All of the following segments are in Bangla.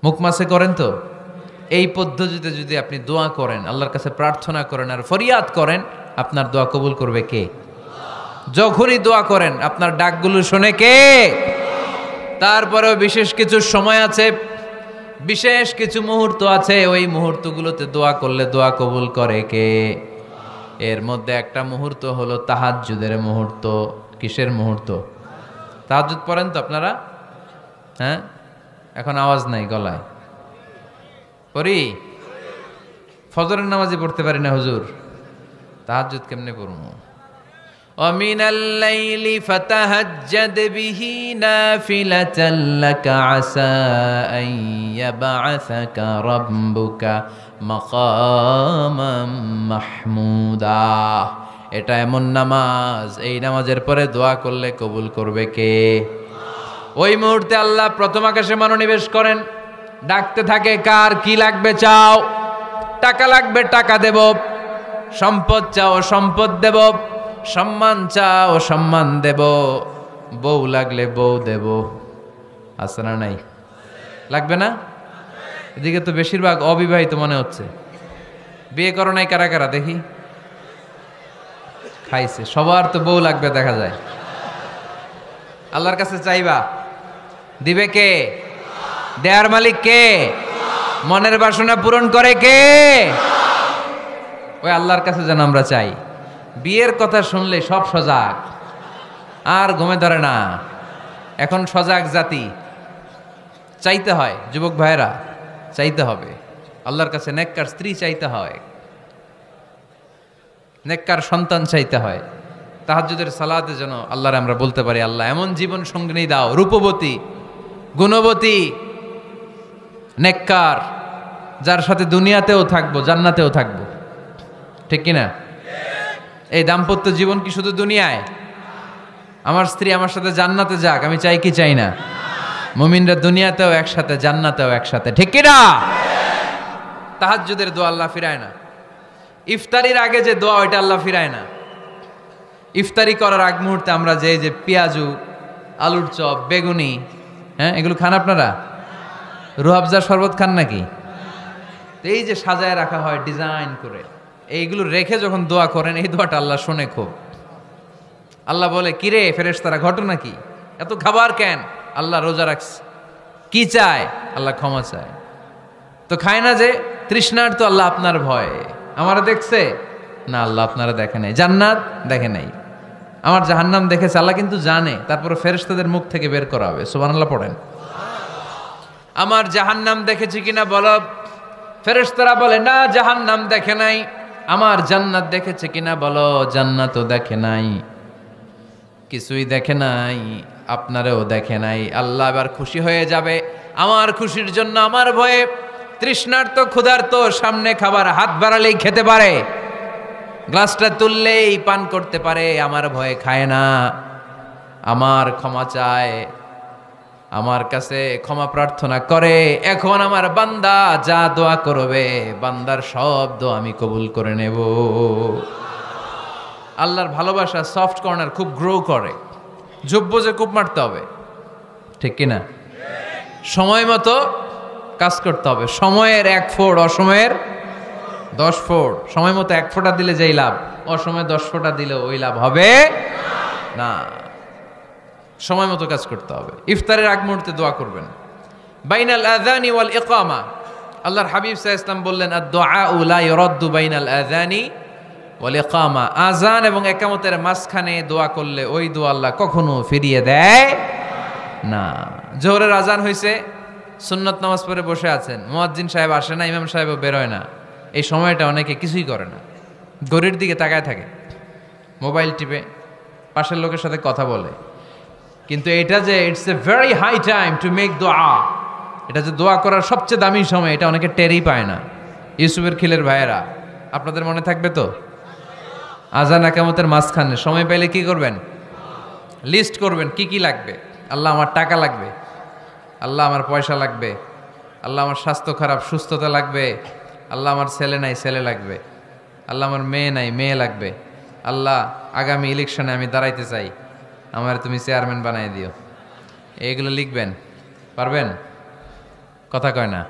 মুখ মাসে করেন তো? এই পদ্ধতিতে যদি আপনি দোয়া করেন, আল্লাহর কাছে প্রার্থনা করেন আর ফরিয়াদ করেন, আপনার দোয়া কবুল করবে কে? যখনই দোয়া করেন আপনার ডাকগুলো শোনে কে? তারপরেও বিশেষ কিছু সময় আছে, বিশেষ কিছু মুহূর্ত আছে, ওই মুহূর্তগুলোতে দোয়া করলে দোয়া কবুল করে কে? এর মধ্যে একটা মুহূর্ত হলো তাহাজ্জুদের মুহূর্ত। কিসের মুহূর্ত? তাহাজ্জুদ পড়েন তো আপনারা? হ্যাঁ, এখন আওয়াজ নাই গলায়। পড়ি? ফজরের নামাজই পড়তে পারি না হুজুর, তাহাজ্জুদ কেমনে পড়বো? ومن الليل فتهجد به نافلة لك عسى أن يبعثك ربك مقاما محمودا। এটা এমন নামাজ, এই নামাজের পরে দোয়া করলে কবুল করবে কে? ওই মুহূর্তে আল্লাহ প্রথম আকাশে মনোনিবেশ করেন, ডাকতে থাকে, কার কি লাগবে চাও? টাকা লাগবে টাকা দেব, সম্পদ চাও সম্পদ দেব, সম্মান চাও সম্মান দেব, বউ লাগলে বউ দেব। আছে না নাই? লাগবে না? এদিকে তো বেশিরভাগ অবিবাহিত মনে হচ্ছে। বিয়ে করো নাই কারা কারা দেখি? খাইছে। সবার তো বউ লাগবে দেখা যায়। আল্লাহর কাছে চাইবা, দিবে কে? দেয়ার মালিক কে? মনের বাসনা পূরণ করে কে? ওই আল্লাহর কাছে যেন আমরা চাই। বিয়ের কথা শুনলে সব সজাগ, আর ঘুমে ধরে না। এখন সজাগ জাতি, চাইতে হয়। যুবক ভাইয়েরা, চাইতে হবে আল্লাহর কাছে। নেককার স্ত্রী চাইতে হয়, নেককার সন্তান চাইতে হয়। তাহাজ্জুদের সালাতে যেন আল্লাহর আমরা বলতে পারি, আল্লাহ এমন জীবন সঙ্গিনী দাও, রূপবতী, গুণবতী, নেককার, যার সাথে দুনিয়াতেও থাকবো জান্নাতেও থাকবো। ঠিক কিনা? এই দাম্পত্য জীবন কি শুধু দুনিয়ায়? আমার স্ত্রী আমার সাথে জান্নাতে যাক, আমি চাই কি চাই না? মুমিনরা দুনিয়াতেও একসাথে, জান্নাতেও একসাথে। ঠিক কিনা? তাহাজ্জুদের দোয়া আল্লাহ ফিরায় না। ইফতারির আগে যে দোয়া, ওইটা আল্লাহ ফিরায় না। ইফতারি করার আগ মুহূর্তে আমরা যে পেঁয়াজু, আলুর চপ, বেগুনি, হ্যাঁ, এগুলো খান আপনারা? রুহাবজার শরবত খান নাকি? এই যে সাজায় রাখা হয় ডিজাইন করে, এইগুলো রেখে যখন দোয়া করেন, এই দোয়াটা আল্লাহ শোনে খুব। আল্লাহ বলে, কিরে ফেরেশতারা, ঘটনা কি? এত খাবার কেন? আল্লাহ রোজা রাখছে। কি চায়? আল্লাহ ক্ষমা চায়। তো খায় না যে তৃষ্ণার, তো আল্লাহ আপনার ভয়। আমারা দেখছে না? আল্লাহ আপনারা দেখে নাই। জান্নাত দেখে নাই, আমার জাহান্নাম দেখেছে। আল্লাহ কিন্তু জানে, তারপরে ফেরেশতাদের মুখ থেকে বের করা হবে। সুবহানাল্লাহ পড়েন। আমার জাহান্নাম দেখেছি কিনা বলো? ফেরেশতারা বলে, না জাহান্নাম দেখে নাই। আমার জান্নাত দেখেছে কিনা বলো? জান্নাতও দেখে নাই, কিছুই দেখে নাই, আপনারেও দেখে নাই। আল্লাহ এবার খুশি হয়ে যাবে। আমার খুশির জন্য, আমার ভয়ে তৃষ্ণার্ত ক্ষুধার্ত সামনে খাবার হাত বাড়ালেই খেতে পারে, গ্লাসটা তুললেই পান করতে পারে, আমার ভয়ে খায় না। আমার ক্ষমা চায়, আমার কাছে ক্ষমা প্রার্থনা করে। এখন আমার বান্দা যা দোয়া করবে, বান্দার সব দোয়া আমি কবুল করে নেব। আল্লাহর ভালোবাসা সফট কর্নার খুব গ্রো করে, যোগ্য যে কূপ মারতে হবে। ঠিক কিনা? সময় মতো কাজ করতে হবে। সময়ের 1 ফোঁট, অসময়ের 10 ফোঁট। সময় মতো 1 ফোঁটা দিলে যেই লাভ, অসময়ে 10 ফোঁটা দিলে ওই লাভ হবে না। সময় মতো কাজ করতে হবে। ইফতারের আগ মুহূর্তে দোয়া করবেন। বাইনাল আযানি ওয়াল ইকামা, আল্লাহর হাবিব সাল্লাল্লাহু আলাইহি ওয়াসাল্লাম বললেন, আদ-দুআউ লা ইউরাদ্দু বাইনাল আযানি ওয়াল ইকামা। আযান এবং ইকামতের মাঝখানে দোয়া করলে ওই দোয়া আল্লাহ কখনো ফিরিয়ে দেয় না। জোহরের আযান হইছে, সুন্নত নামাজ পড়ে বসে আছেন, মুয়াজ্জিন সাহেব আসে না, ইমাম সাহেবও বেরোয় না। এই সময়টা অনেকে কিছুই করে না, ঘড়ির দিকে তাকায় থাকে, মোবাইল টিপে, পাশের লোকের সাথে কথা বলে। কিন্তু এটা যে it's a very high time to make দোয়া, এটা যে দোয়া করার সবচেয়ে দামি সময়, এটা অনেকে টেরই পায় না। ইউসুফের খিলের ভাইয়েরা, আপনাদের মনে থাকবে তো? আযান ইকামতের মাঝখানে সময় পাইলে কি করবেন? লিস্ট করবেন কি কি লাগবে। আল্লাহ আমার টাকা লাগবে, আল্লাহ আমার পয়সা লাগবে, আল্লাহ আমার স্বাস্থ্য খারাপ সুস্থতা লাগবে, আল্লাহ আমার ছেলে নাই ছেলে লাগবে, আল্লাহ আমার মেয়ে নাই মেয়ে লাগবে, আল্লাহ আগামী ইলেকশনে আমি দাঁড়াইতে চাই, আমার তুমি চেয়ারম্যান বানাই দিও। এইগুলো লিখবেন, পারবেন? কথা কয় না?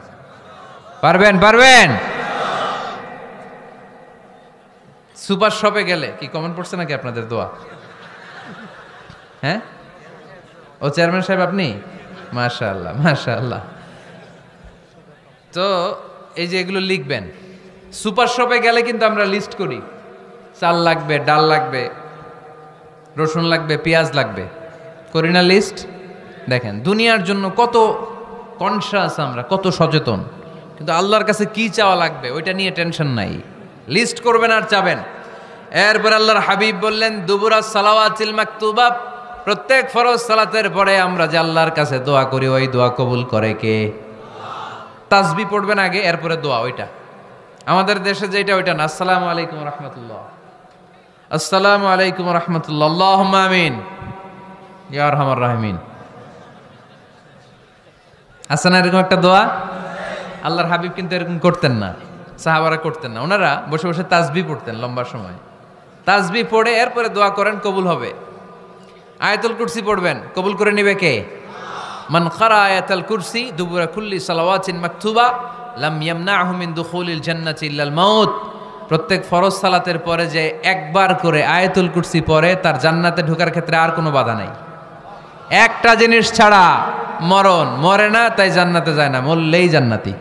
পারবেন পারবেন? সুপার শপে গেলে কি কমেন্ট পড়ছে নাকি আপনাদের দোয়া? হ্যাঁ, ও চেয়ারম্যান সাহেব আপনি? মাশাআল্লাহ মাশাআল্লাহ। তো এই যে এগুলো লিখবেন, সুপার শপে গেলে কিন্তু আমরা লিস্ট করি, চাল লাগবে, ডাল লাগবে, রসুন লাগবে, পেঁয়াজ লাগবে, করি না লিস্ট? দেখেন দুনিয়ার জন্য কত কনসাস আমরা, কত সচেতন, কিন্তু আল্লাহর কাছে কি চাওয়া লাগবে ওইটা নিয়ে টেনশন নাই। লিস্ট করবেন আর চাবেন। এরপর আল্লাহর হাবিব বললেন দুবুরা সালাওয়াতিল মাকতুবা, প্রত্যেক ফরজ সালাতের পরে আমরা যে আল্লাহর কাছে দোয়া করি ওই দোয়া কবুল করে কে? তাসবিহ পড়বেন আগে, এরপরে দোয়া। ওইটা আমাদের দেশে যেটা ওইটা না। আসসালামু আলাইকুম রাহমাতুল্লাহ, আসসালামু আলাইকুম রাহমাতুল্লাহ, আল্লাহুম্মা আমিন ইয়া আরহামার রাহিমিন। আছে না এরকম একটা দোয়া? আল্লাহর হাবিব কিন্তু এরকম করতেন না, সাহাবারা করতেন না। ওনারা বসে বসে তাসবিহ পড়তেন লম্বা সময়। তাসবিহ পড়ে এরপরে দোয়া করেন, কবুল হবে। আয়াতুল কুরসি পড়বেন, কবুল করে নিবে কে? মান ক্বারা আয়াতুল কুরসি দুবুরা কুল্লি সালাওয়াতিন মাকতুবা লাম ইয়ামনাহু মিন দুখুলিল জান্নাতি ইল্লাল মাউত। প্রত্যেক ফরজ সালাতের পরে যে একবার করে আয়াতুল কুরসি পড়ে তার জান্নাতে ঢোকার ক্ষেত্রে আর কোনো বাধা নাই। একটা জিনিস ছাড়া, মরণ, মরে না তাই জান্নাতে যায় না, মরলেই জান্নাতি।